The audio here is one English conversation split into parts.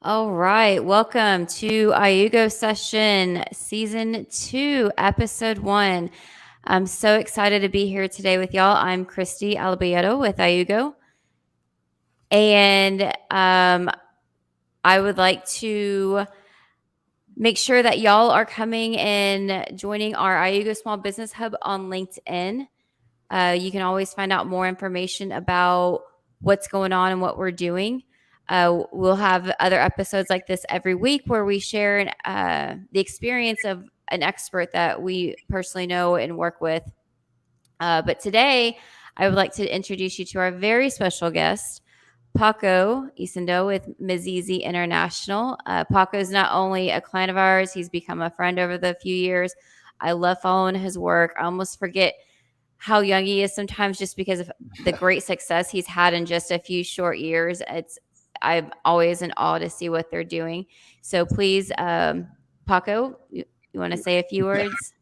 All right. Welcome to IOOGO session season 2, episode 1. I'm so excited to be here today with y'all. I'm Christy Alabeto with IOOGO. And I would like to make sure that y'all are coming and joining our IOOGO Small Business Hub on LinkedIn. You can always find out more information about what's going on and what we're doing. We'll have other episodes like this every week where we share the experience of an expert that we personally know and work with. But today, I would like to introduce you to our very special guest, Paco Isando with Mizizi International. Paco is not only a client of ours, he's become a friend over the few years. I love following his work. I almost forget how young he is sometimes just because of the great success he's had in just a few short years. I'm always in awe to see what they're doing. So please, Paco, you want to say a few words?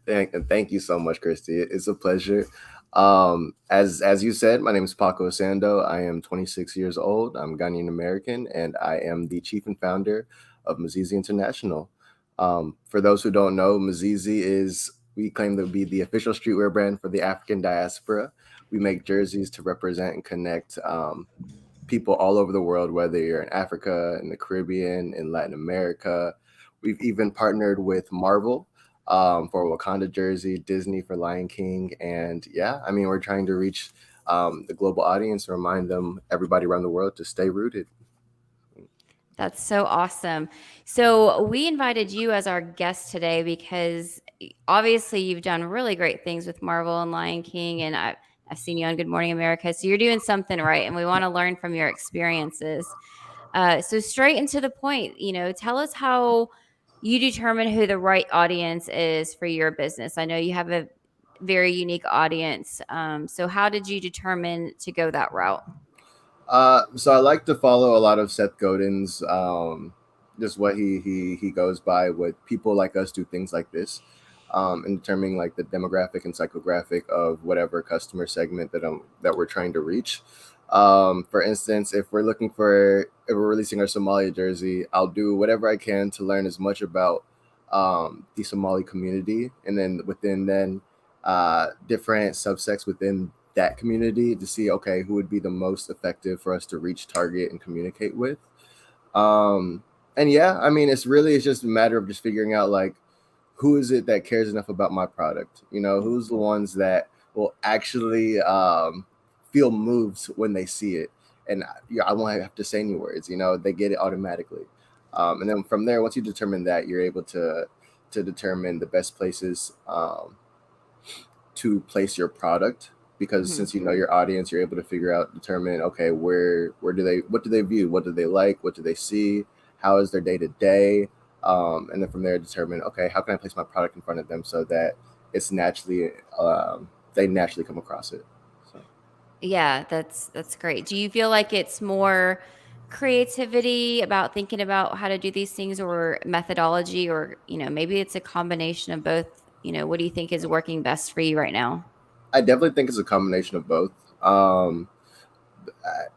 Thank you so much, Christy. It's a pleasure. As you said, my name is Paco Sando. I am 26 years old. I'm Ghanaian American, and I am the chief and founder of Mazizi International. For those who don't know, Mazizi is we claim to be the official streetwear brand for the African diaspora. We make jerseys to represent and connect people all over the world, whether you're in Africa, in the Caribbean, in Latin America. We've even partnered with Marvel for Wakanda jersey, Disney for Lion King, and yeah, I mean we're trying to reach the global audience, remind them, everybody around the world, to stay rooted. That's so awesome. So, we invited you as our guest today because obviously you've done really great things with Marvel and Lion King, and I've seen you on Good Morning America. So, you're doing something right, and we want to learn from your experiences. So, straight into the point, tell us how you determine who the right audience is for your business. I know you have a very unique audience. So, how did you determine to go that route? So I like to follow a lot of Seth Godin's, just what he goes by. With people like us do things like this, in determining like the demographic and psychographic of whatever customer segment that we're trying to reach. For instance, if we're releasing our Somalia jersey, I'll do whatever I can to learn as much about the Somali community, and then different subsects within that community to see, okay, who would be the most effective for us to reach, target, and communicate with. Um, and yeah, I mean, it's just a matter of just figuring out like who is it that cares enough about my product. Who's the ones that will actually feel moved when they see it, and yeah, I won't have to say any words. They get it automatically. And then from there, once you determine that, you're able to determine the best places to place your product, because Mhm. since you know your audience, you're able to determine, okay, what do they view, what do they like, what do they see, how is their day to day, and then from there determine, okay, how can I place my product in front of them so that it's naturally they naturally come across it. So Yeah, that's great. Do you feel like it's more creativity about thinking about how to do these things or methodology or, maybe it's a combination of both? What do you think is working best for you right now? I definitely think it's a combination of both. Um,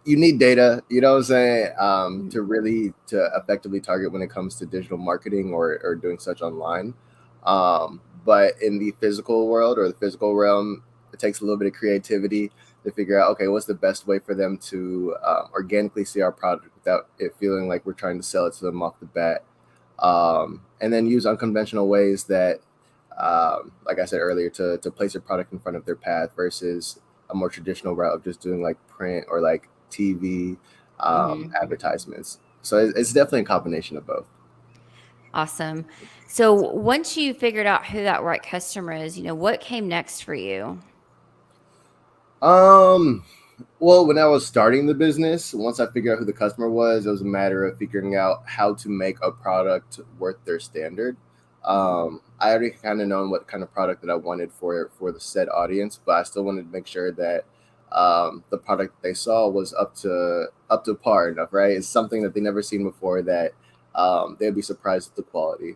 you need data, you know what I'm saying, Mhm. to effectively target when it comes to digital marketing or doing such online. But in the physical world or the physical realm, it takes a little bit of creativity to figure out, okay, what's the best way for them to organically see our product without it feeling like we're trying to sell it to them off the bat. And then use unconventional ways that, like I said earlier, to place your product in front of their path versus a more traditional route of just doing like print or like TV Mhm. advertisements. So it's definitely a combination of both. Awesome. So once you figured out who that right customer is, what came next for you? Um, well, when I was starting the business, once I figured out who the customer was, it was a matter of figuring out how to make a product worth their standard. Mhm. I already kind of known what kind of product that I wanted for the said audience, but I still wanted to make sure that the product they saw was up to par enough, right? It's something that they never seen before, that they'd be surprised at the quality.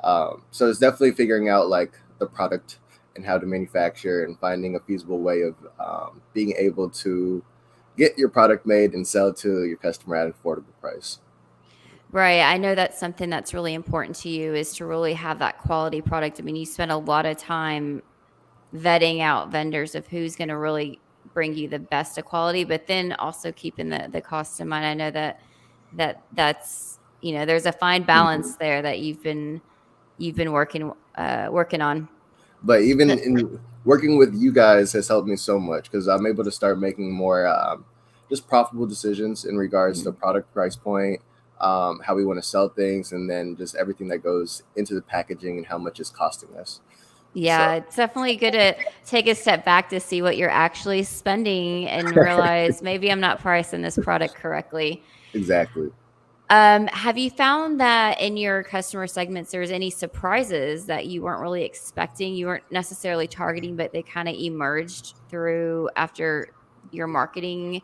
So it's definitely figuring out like the product and how to manufacture and finding a feasible way of being able to get your product made and sell to your customer at an affordable price. Right. I know that's something that's really important to you is to really have that quality product. I mean, you spend a lot of time vetting out vendors of who's going to really bring you the best of quality, but then also keeping the cost in mind. I know that's there's a fine Mhm. balance there that you've been working on. But even in working with you guys has helped me so much because I'm able to start making more just profitable decisions in regards to Mhm. product price point, how we want to sell things, and then just everything that goes into the packaging and how much it's costing us. So Yeah, it's definitely good to take a step back to see what you're actually spending and realize maybe I'm not pricing this product correctly. exactly. Have you found that in your customer segments, there's any surprises that you weren't really expecting, you weren't necessarily targeting, but they kind of emerged through after your marketing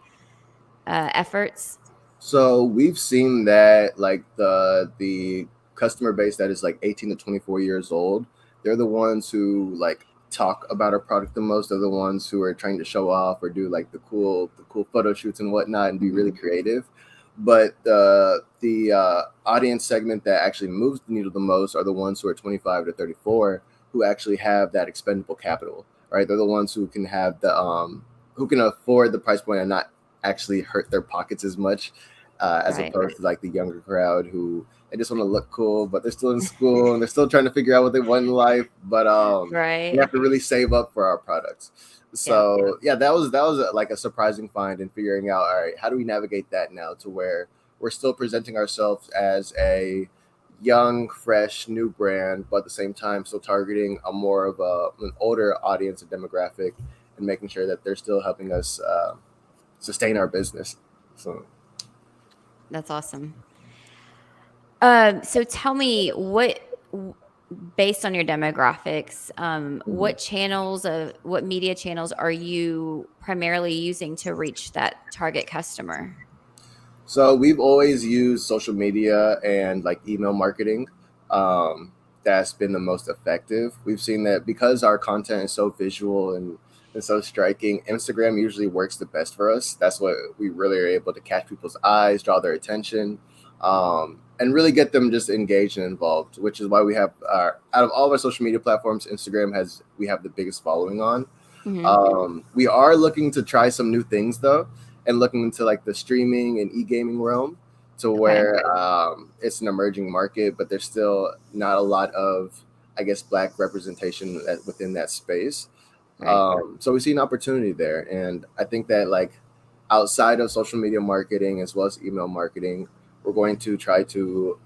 efforts? So we've seen that like the customer base that is like 18 to 24 years old, they're the ones who like talk about our product the most. They're the ones who are trying to show off or do like the cool photo shoots and whatnot and be really Mhm. creative. But the audience segment that actually moves the needle the most are the ones who are 25 to 34 who actually have that expendable capital, right? They're the ones who can have the who can afford the price point and not actually hurt their pockets as much as Right. opposed to like the younger crowd who they just want to look cool, but they're still in school and they're still trying to figure out what they want in life. But we Right. have to really save up for our products. Yep. So yeah, that was like a surprising find in figuring out, all right, how do we navigate that now to where we're still presenting ourselves as a young, fresh, new brand, but at the same time still targeting a more of an older audience and demographic, and making sure that they're still helping us sustain our business. So That's awesome. So tell me w- based on your demographics, mhm. what media channels are you primarily using to reach that target customer? So we've always used social media and like email marketing. Um, that's been the most effective. We've seen that because our content is so visual and so striking, Instagram usually works the best for us. That's what we really are able to catch people's eyes, draw their attention, and really get them just engaged and involved. Which is why we have out of all of our social media platforms, Instagram has we have the biggest following on. Hmm. We are looking to try some new things though, and looking into like the streaming and e-gaming realm, to Okay. where it's an emerging market, but there's still not a lot of, I guess, black representation within that space. Right. So we see an opportunity there, and I think that like outside of social media marketing as well as email marketing, we're going to try to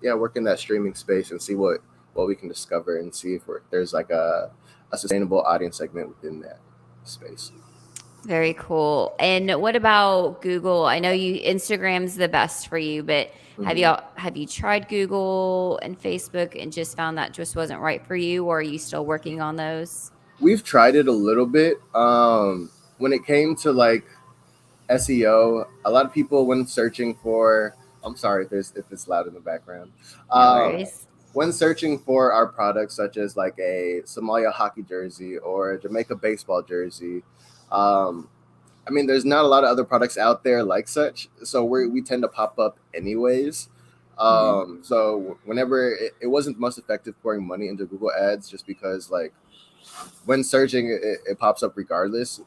yeah, work in that streaming space and see what we can discover and see if there's like a sustainable audience segment within that space. Very cool. And what about Google? I know Instagram's the best for you, but Mhm. have you tried Google and Facebook and just found that just wasn't right for you, or are you still working on those? We've tried it a little bit. When it came to like SEO, a lot of people when searching for, I'm sorry if it's loud in the background. No Um, worries. when searching for our products, such as like a Somalia hockey jersey or a Jamaica baseball jersey, um, I mean, there's not a lot of other products out there like such, so we tend to pop up anyways. Hmm. So whenever it wasn't most effective pouring money into Google Ads, just because like when searching, it pops up regardless.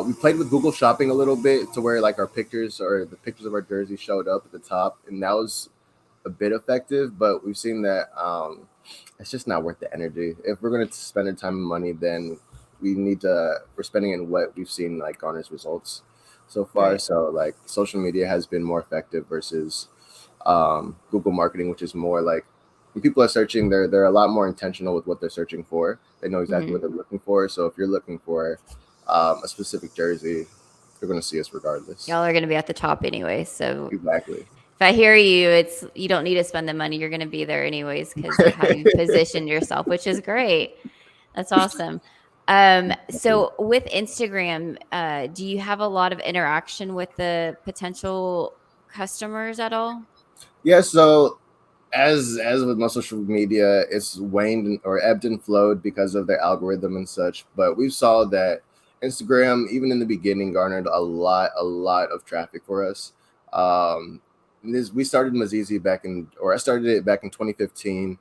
We played with Google Shopping a little bit to where like our pictures or the pictures of our jersey showed up at the top, and that was a bit effective. But we've seen that it's just not worth the energy. If we're going to spend our time and money, then we're spending in what we've seen like garners results so far. Right. So like social media has been more effective versus Google marketing, which is more like when people are searching, they're a lot more intentional with what they're searching for. They know exactly what Hmm. they're looking for. So if you're looking for a specific jersey, you're going to see us regardless. Y'all are going to be at the top anyway. So Exactly. if I hear you, it's you don't need to spend the money. You're going to be there anyways because of how you positioned yourself, which is great. That's awesome. So with Instagram, do you have a lot of interaction with the potential customers at all? Yeah. So as with most social media, it's waned or ebbed and flowed because of their algorithm and such. But we saw that Instagram, even in the beginning, garnered a lot of traffic for us. Um, we started Mazizi I started it back in 2015,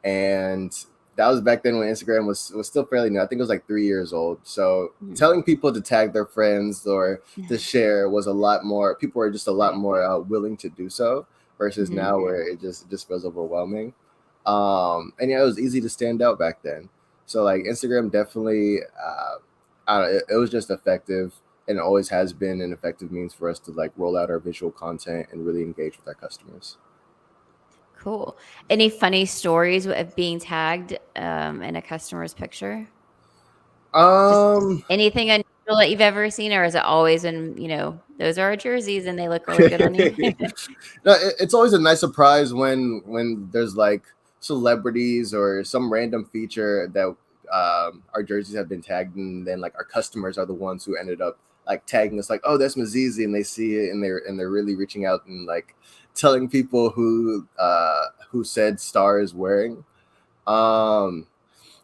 and that was back then when Instagram was still fairly new. I think it was like 3 years old. So Mhm. telling people to tag their friends or to share was a lot more. People were just a lot Right. more willing to do so versus Mhm. now where it just feels overwhelming. And yeah, it was easy to stand out back then. So like Instagram definitely, I don't know, it was just effective, and it always has been an effective means for us to like roll out our visual content and really engage with our customers. Cool. Any funny stories of being tagged, in a customer's picture? Just Um, anything unusual that you've ever seen, or is it always been, "Those are our jerseys and they look really good on you?" no, it's always a nice surprise when there's like celebrities or some random feature that our jerseys have been tagged, and then like our customers are the ones who ended up like tagging us, like, oh, that's Mazizi, and they see it, and they're really reaching out and like telling people who said Star is wearing. Um,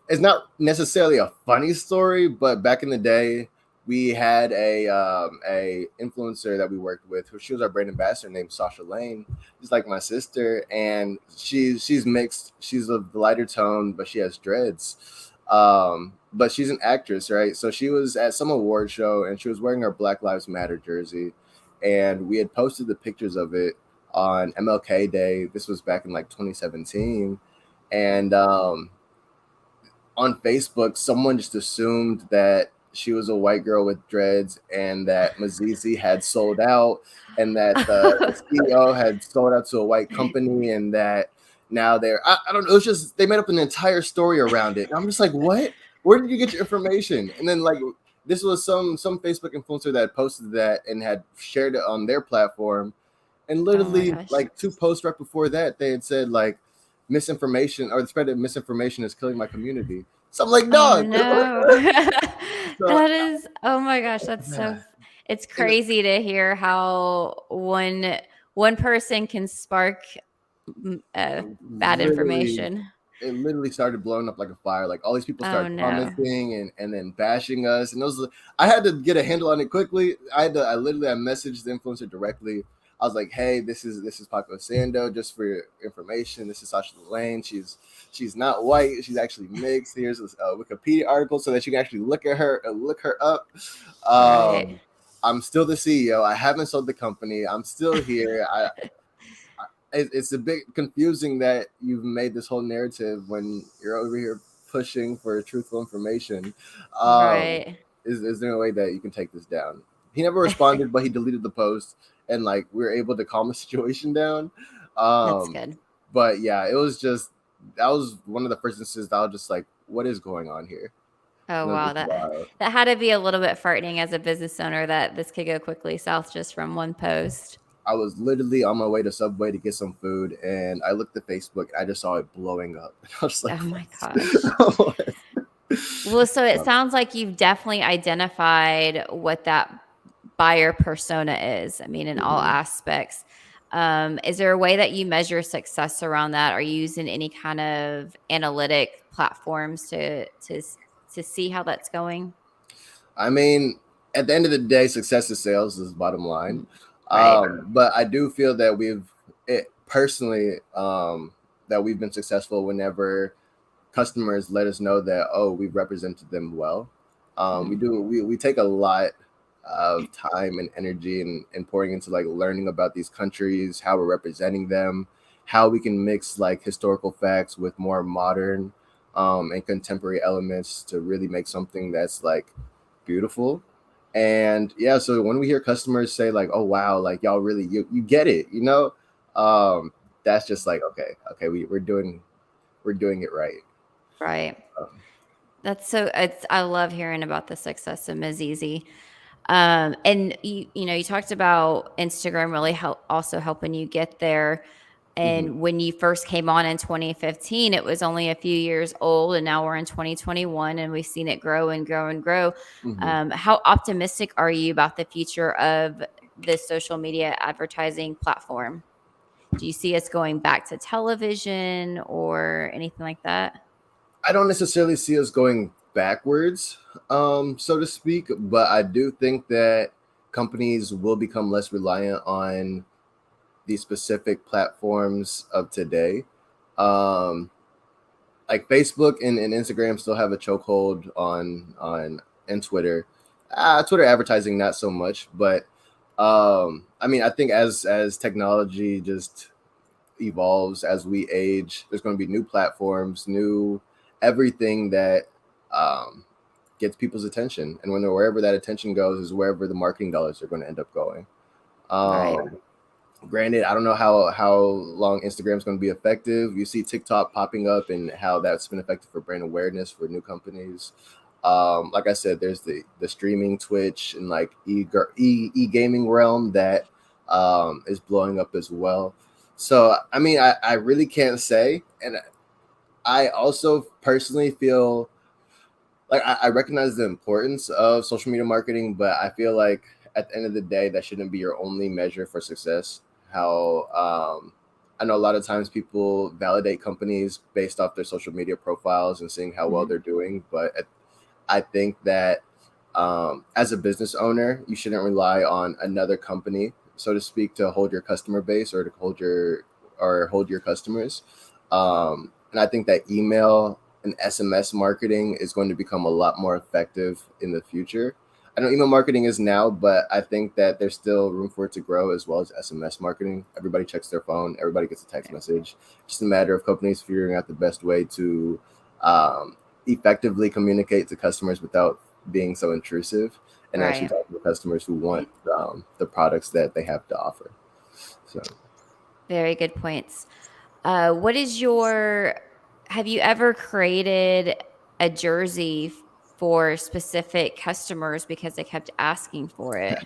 it's not necessarily a funny story, but back in the day, we had a influencer that we worked with. Who She was our brand ambassador, named Sasha Lane. She's like my sister, and she's mixed. She's a lighter tone, but she has dreads. But she's an actress, right? So she was at some award show, and she was wearing her Black Lives Matter jersey, and we had posted the pictures of it on MLK Day. This was back in like 2017, and on Facebook, someone just assumed that she was a white girl with dreads and that Mazizi had sold out, and that the CEO had sold out to a white company, and that now I don't know, it was just they made up an entire story around it. And I'm just like, what? Where did you get your information? And then like this was some Facebook influencer that posted that and had shared it on their platform, and Oh my literally gosh. like two posts right before that, they had said like misinformation, or the spread of misinformation is killing my community. So I'm like, Oh, dog. no. So That is oh my gosh, that's so it's and crazy to hear how one person can spark, bad literally information. it literally started blowing up like a fire. Like all these people Oh, started no. commenting and then bashing us. And those I had to get a handle on it quickly. I messaged the influencer directly. I was like, hey, this is Paco Sando, just for your information. This is Sasha Lane. She's not white. She's actually mixed. Here's a Wikipedia article so that you can actually look her up. Right. Um, I'm still the CEO. I haven't sold the company. I'm still here. It's a bit confusing that you've made this whole narrative when you're over here pushing for truthful information. Um, Right. is there a way that you can take this down? He never responded, but he deleted the post, and like we were able to calm the situation down. That's Um, good. but yeah, it was just that was one of the first instances that I was just like, what is going on here? Oh, And it was wow, just that wild. that had to be a little bit frightening as a business owner that this could go quickly south just from one post. I was literally on my way to Subway to get some food, and I looked at Facebook. And I just saw it blowing up. I was like, Oh my gosh. "What?" Well, so it Um, sounds like you've definitely identified what that buyer persona is. I mean, in all mhm. aspects. Is there a way that you measure success around that? Are you using any kind of analytic platforms to see how that's going? I mean, at the end of the day, success is sales is the bottom line. Mhm. Right. But I do feel that personally that we've been successful whenever customers let us know that, oh, we've represented them well. Mhm. We take a lot of time and energy and pouring into like learning about these countries, how we're representing them, how we can mix like historical facts with more modern and contemporary elements to really make something that's like beautiful. And yeah, so when we hear customers say like, oh wow, like y'all really you get it, um, that's just like, okay, we're doing it right. Right. Um, That's so it's I love hearing about the success of Ms. Easy. And you talked about Instagram really also helping you get there. mhm, And when you first came on in 2015, it was only a few years old, and now we're in 2021, and we've seen it grow and grow and grow. mhm. How optimistic are you about the future of this social media advertising platform? Do you see us going back to television or anything like that? I don't necessarily see us going backwards, so to speak, but I do think that companies will become less reliant on the specific platforms of today. Um, like Facebook and Instagram still have a chokehold on and Twitter. Twitter advertising not so much, but I mean, I think as technology just evolves, as we age, there's going to be new platforms, new everything that um, gets people's attention, and when wherever that attention goes is wherever the marketing dollars are going to end up going. Right. Um, Granted, I don't know how long Instagram's going to be effective. You see TikTok popping up and how that's been effective for brand awareness for new companies. Like I said, there's the streaming Twitch and like e gaming realm that is blowing up as well. So I mean, I really can't say, and I also personally feel like I recognize the importance of social media marketing, but I feel like at the end of the day, that shouldn't be your only measure for success. How I know a lot of times people validate companies based off their social media profiles and seeing how well Mhm. they're doing, but I think that as a business owner, you shouldn't rely on another company, so to speak, to hold your customer base or to hold your customers. And I think that email and SMS marketing is going to become a lot more effective in the future. I know email marketing is now, but I think that there's still room for it to grow as well as SMS marketing. Everybody checks their phone, everybody gets a text Right. message. Just a matter of companies figuring out the best way to um, effectively communicate to customers without being so intrusive and actually Right. talking to customers who want the products that they have to offer. So, Very good points. What is your, have you ever created a jersey for specific customers because they kept asking for it?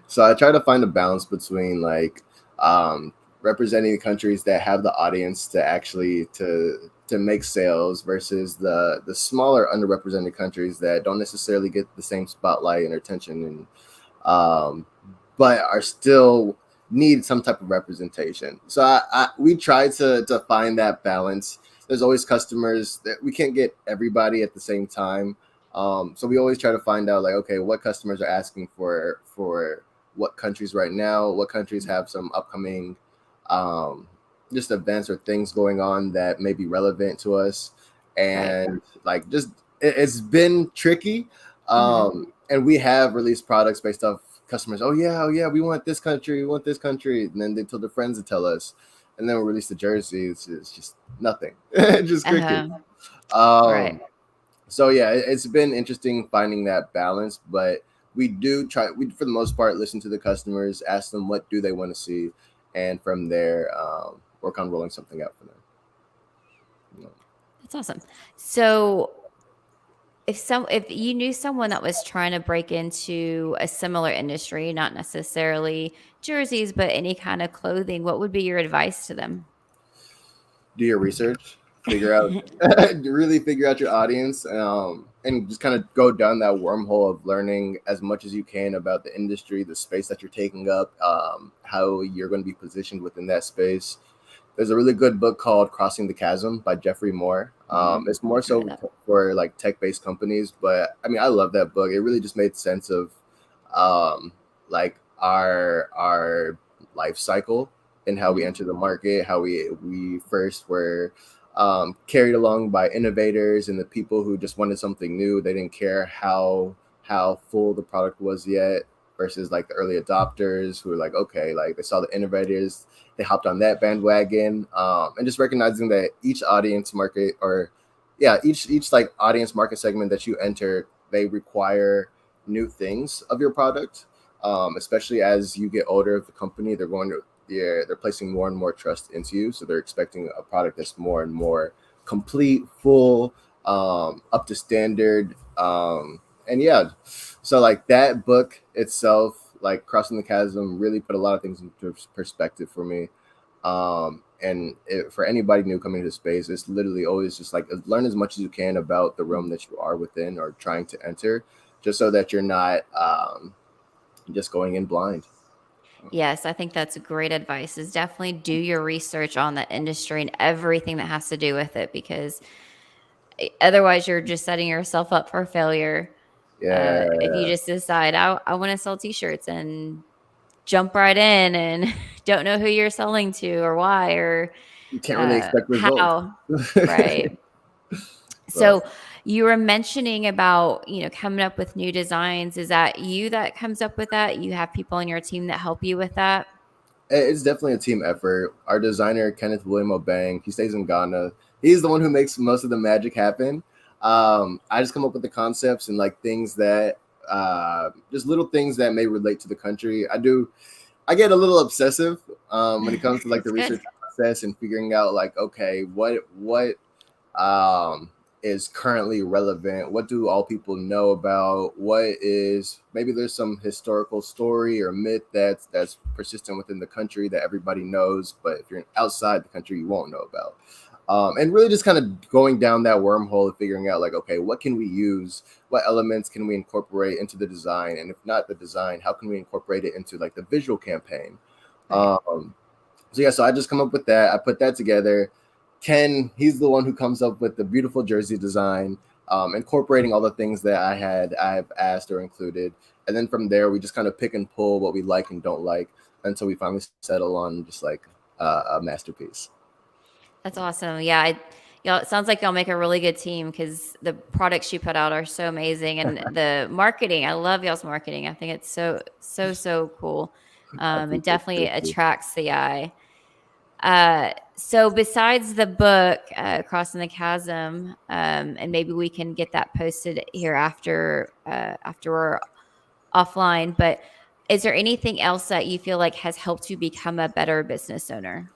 so I try to find a balance between like um, representing the countries that have the audience to actually to make sales versus the smaller underrepresented countries that don't necessarily get the same spotlight and attention and um, but are still need some type of representation. So we try to find that balance. There's always customers that we can't get everybody at the same time. So we always try to find out like, okay, what customers are asking for what countries right now, what countries have some upcoming um, just events or things going on that may be relevant to us. Right. And like just it's been tricky. Hmm. And we have released products based off customers. Oh yeah, we want this country, we want this country, and then they tell their friends to tell us, and then we release the jersey. It's just nothing, just cricket. Uh-huh. Right. Um, so yeah, it's been interesting finding that balance, but we do try. We for the most part listen to the customers, ask them what do they want to see, and from there work on rolling something out for them. You know. That's awesome. So if you knew someone that was trying to break into a similar industry, not necessarily jerseys, but any kind of clothing, what would be your advice to them? Do your research, figure out really figure out your audience, and just kind of go down that wormhole of learning as much as you can about the industry, the space that you're taking up, how you're going to be positioned within that space. There's a really good book called Crossing the Chasm by Jeffrey Moore. It's more Heard of so that. for like tech-based companies, but I mean, I love that book. It really just made sense of like our life cycle and how we Mhm. enter the market, how we first were carried along by innovators and the people who just wanted something new. They didn't care how full the product was yet, versus like the early adopters who were like, okay, like they saw the innovators, they hopped on that bandwagon, and just recognizing that each audience market or yeah, each like audience market segment that you enter, they require new things of your product. Especially as you get older of the company, they're placing more and more trust into you, so they're expecting a product that's more and more complete, full, up to standard, and yeah. So like that book itself, like Crossing the Chasm, really put a lot of things into perspective for me. For anybody new coming to space, it's literally always just like learn as much as you can about the realm that you are within or trying to enter, just so that you're not just going in blind. Yes, I think that's great advice. Is definitely do your research on that industry and everything that has to do with it because otherwise you're just setting yourself up for failure. If you Yeah, just decide I want to sell t-shirts and jump right in and don't know who you're selling to or why or You can't really expect results. how. Right. But So you were mentioning about, coming up with new designs. Is that you that comes up with that? You have people on your team that help you with that? it's definitely a team effort. Our designer, Kenneth William Obang, he stays in Ghana. He's the one who makes most of the magic happen. I just come up with the concepts and like things that, just little things that may relate to the country. I get a little obsessive when it comes to like the It's good. research process and figuring out like, okay, what um, is currently relevant? What do all people know about? What is maybe there's some historical story or myth that's persistent within the country that everybody knows, but if you're outside the country, you won't know about. And really just kind of going down that wormhole of figuring out like, okay, what can we use? What elements can we incorporate into the design? And if not the design, how can we incorporate it into like the visual campaign? Right. So yeah, so I just come up with that. I put that together. Ken, he's the one who comes up with the beautiful jersey design, incorporating all the things that I've asked or included, and then from there we just kind of pick and pull what we like and don't like until we finally settle on just like a masterpiece. That's awesome. Yeah, y'all, it sounds like y'all make a really good team because the products you put out are so amazing, and the marketing. I love y'all's marketing. I think it's so cool, I and appreciate definitely it. attracts the eye. So besides the book, Crossing the Chasm, and maybe we can get that posted here after we're offline. But is there anything else that you feel like has helped you become a better business owner?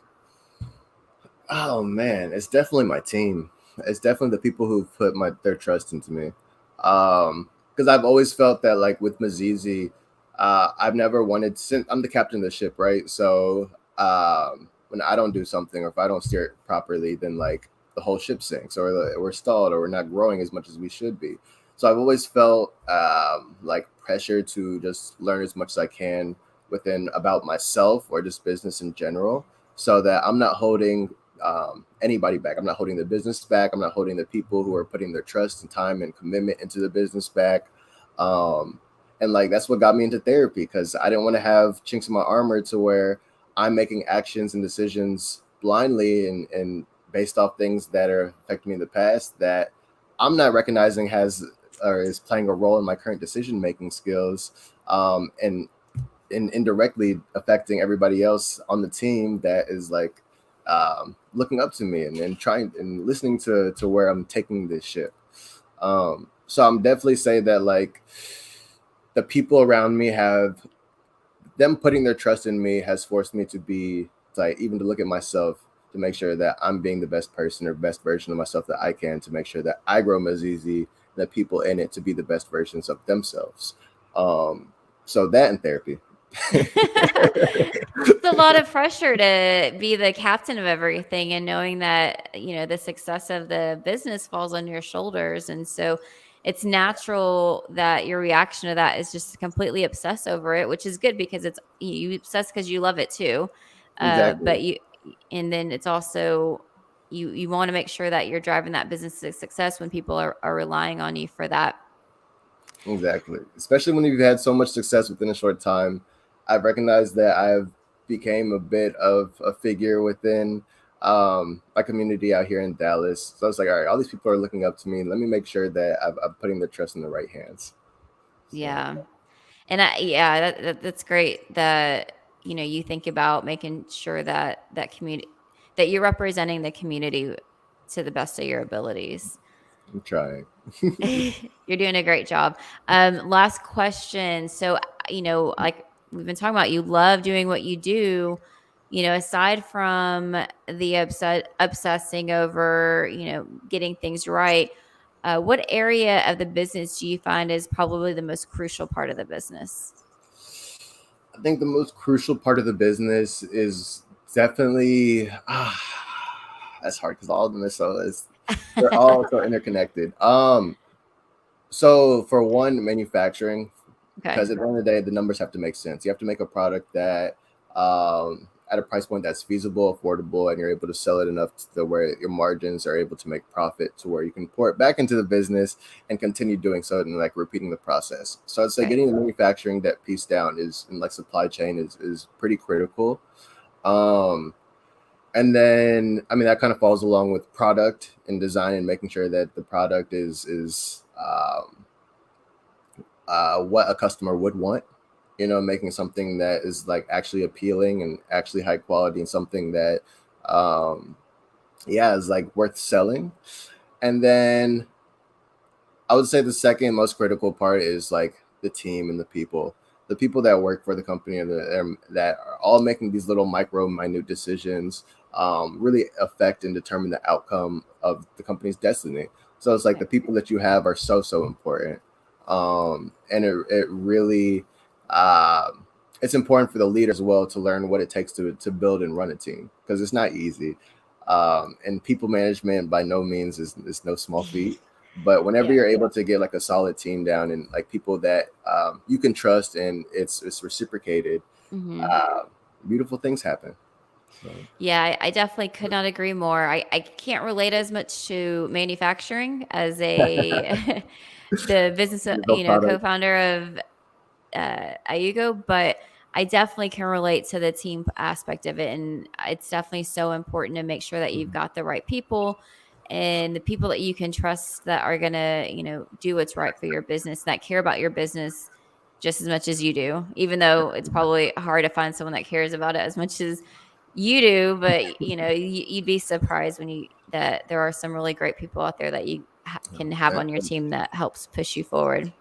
Oh man, it's definitely my team. It's definitely the people who put their trust into me. Because I've always felt that like with Mazizi, I've never wanted since I'm the captain of the ship, right? So when I don't do something or if I don't steer it properly, then like the whole ship sinks or we're stalled or we're not growing as much as we should be. So I've always felt like pressure to just learn as much as I can within about myself or just business in general so that I'm not holding anybody back. I'm not holding the business back. I'm not holding the people who are putting their trust and time and commitment into the business back. Um, and like that's what got me into therapy because I didn't want to have chinks in my armor to where I'm making actions and decisions blindly and based off things that are affecting me in the past that I'm not recognizing has or is playing a role in my current decision making skills. And indirectly affecting everybody else on the team that is like looking up to me and trying and listening to where I'm taking this ship. So I'm definitely say that like the people around me have them putting their trust in me has forced me to be like even to look at myself to make sure that I'm being the best person or best version of myself that I can to make sure that I grow Mazizi and the people in it to be the best versions of themselves. So that in therapy. It's a lot of pressure to be the captain of everything and knowing that, the success of the business falls on your shoulders. And so it's natural that your reaction to that is just to completely obsess over it, which is good because it's you obsess because you love it too. Exactly. But and then it's also you want to make sure that you're driving that business to success when people are relying on you for that. Exactly. Especially when you've had so much success within a short time. I've recognized that I've became a bit of a figure within my community out here in Dallas. So I was like, all right, all these people are looking up to me. Let me make sure that I'm putting their trust in the right hands. So Yeah. And yeah, that's great that you think about making sure that that community that you're representing the community to the best of your abilities. I'm trying. You're doing a great job. Last question. So, like we've been talking about, you love doing what you do. Aside from the obsessing over, getting things right, what area of the business do you find is probably the most crucial part of the business? I think the most crucial part of the business is definitely that's hard because all of them they're all so interconnected. So for one, manufacturing, Okay. because at the end of the day, the numbers have to make sense. You have to make a product that at a price point that's feasible, affordable, and you're able to sell it enough to where your margins are able to make profit to where you can pour it back into the business and continue doing so and like repeating the process. So I'd say Right. getting the manufacturing that piece down is and like supply chain is pretty critical. Um, and then I mean that kind of falls along with product and design and making sure that the product is what a customer would want, making something that is like actually appealing and actually high quality and something that um yeah is like worth selling. And then I would say the second most critical part is like the team and the people that work for the company and that are all making these little micro minute decisions really affect and determine the outcome of the company's destiny. So it's like the Right. people that you have are so important, and it really it's important for the leader as well to learn what it takes to build and run a team because it's not easy. And people management by no means is no small feat, but whenever Yeah. you're able to get like a solid team down and like people that you can trust and it's reciprocated, Hmm. uh, beautiful things happen. So Yeah, I definitely could not agree more. I can't relate as much to manufacturing as a the business, no product. co-founder of IOOGO, but I definitely can relate to the team aspect of it. And it's definitely so important to make sure that you've got the right people and the people that you can trust that are going to, do what's right for your business, that care about your business just as much as you do, even though it's probably hard to find someone that cares about it as much as you do. But, you'd be surprised that there are some really great people out there that you can have on your team that helps push you forward.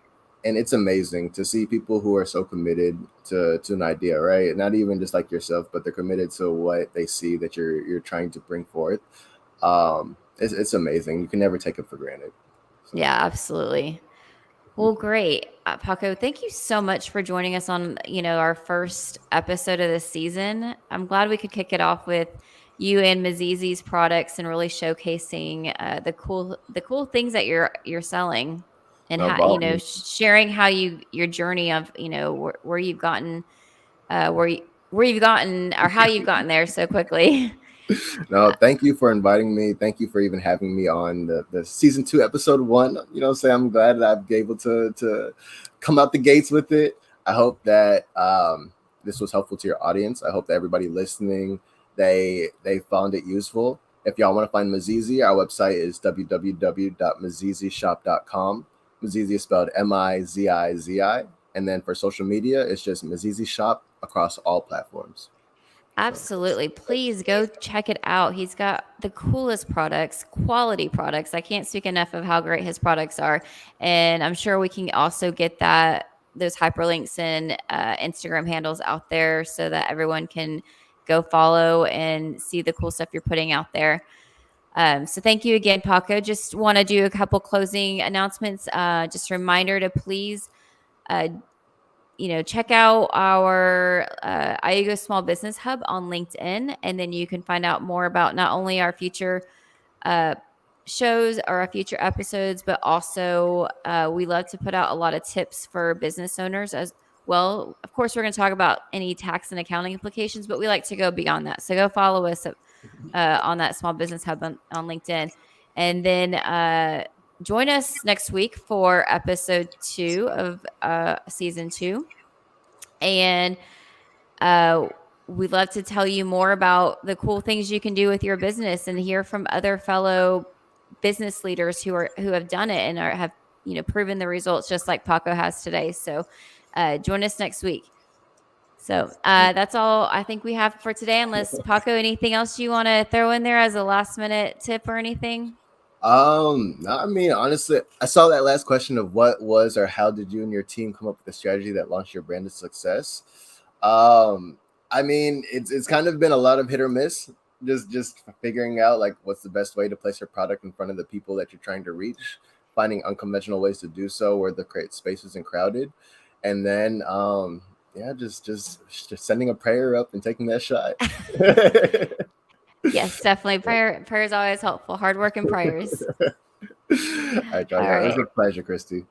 And it's amazing to see people who are so committed to an idea, right? Not even just like yourself, but they're committed to what they see that you're trying to bring forth. It's amazing. You can never take it for granted. So Yeah, absolutely. Well, great. Paco, thank you so much for joining us on, our first episode of this season. I'm glad we could kick it off with you and Mazizi's products and really showcasing the cool things that you're selling and no how, ball. sharing how your journey of, where you've gotten where you've gotten or how you've gotten there so quickly. No, thank you for inviting me. Thank you for even having me on the season 2, episode 1. Say I'm glad that I've been able to come out the gates with it. I hope that this was helpful to your audience. I hope that everybody listening they found it useful. If y'all want to find Mazizi, our website is www.mazizishop.com. Mazizi is spelled Mizizi. And then for social media, it's just Mazizi Shop across all platforms. So. Absolutely. Please go check it out. He's got the coolest products, quality products. I can't speak enough of how great his products are. And I'm sure we can also get those hyperlinks and Instagram handles out there so that everyone can go follow and see the cool stuff you're putting out there. So thank you again, Paco. Just want to do a couple closing announcements. Just a reminder to please uh, check out our IOOGO Small Business Hub on LinkedIn, and then you can find out more about not only our future uh, shows or our future episodes, but also we love to put out a lot of tips for business owners as well. Of course, we're going to talk about any tax and accounting implications, but we like to go beyond that. So go follow us on that Small Business Hub on LinkedIn, and then join us next week for episode 2 of season 2. And uh, we'd love to tell you more about the cool things you can do with your business and hear from other fellow business leaders who have done it and have proven the results just like Paco has today. So join us next week. So that's all I think we have for today. Unless Paco, anything else you want to throw in there as a last minute tip or anything? No, I mean, honestly, I saw that last question of what was or how did you and your team come up with a strategy that launched your brand to success? Um, I mean, it's kind of been a lot of hit or miss, just figuring out like what's the best way to place your product in front of the people that you're trying to reach, finding unconventional ways to do so where the create space isn't crowded, and then yeah, just sending a prayer up and taking that shot. Yes, definitely. Prayer is always helpful. Hard work and prayers. All right, All Joshua. It was right. a pleasure, Christy.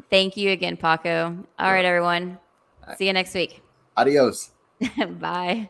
Thank you again, Paco. All All right, everyone. right. See you next week. Adios. Bye.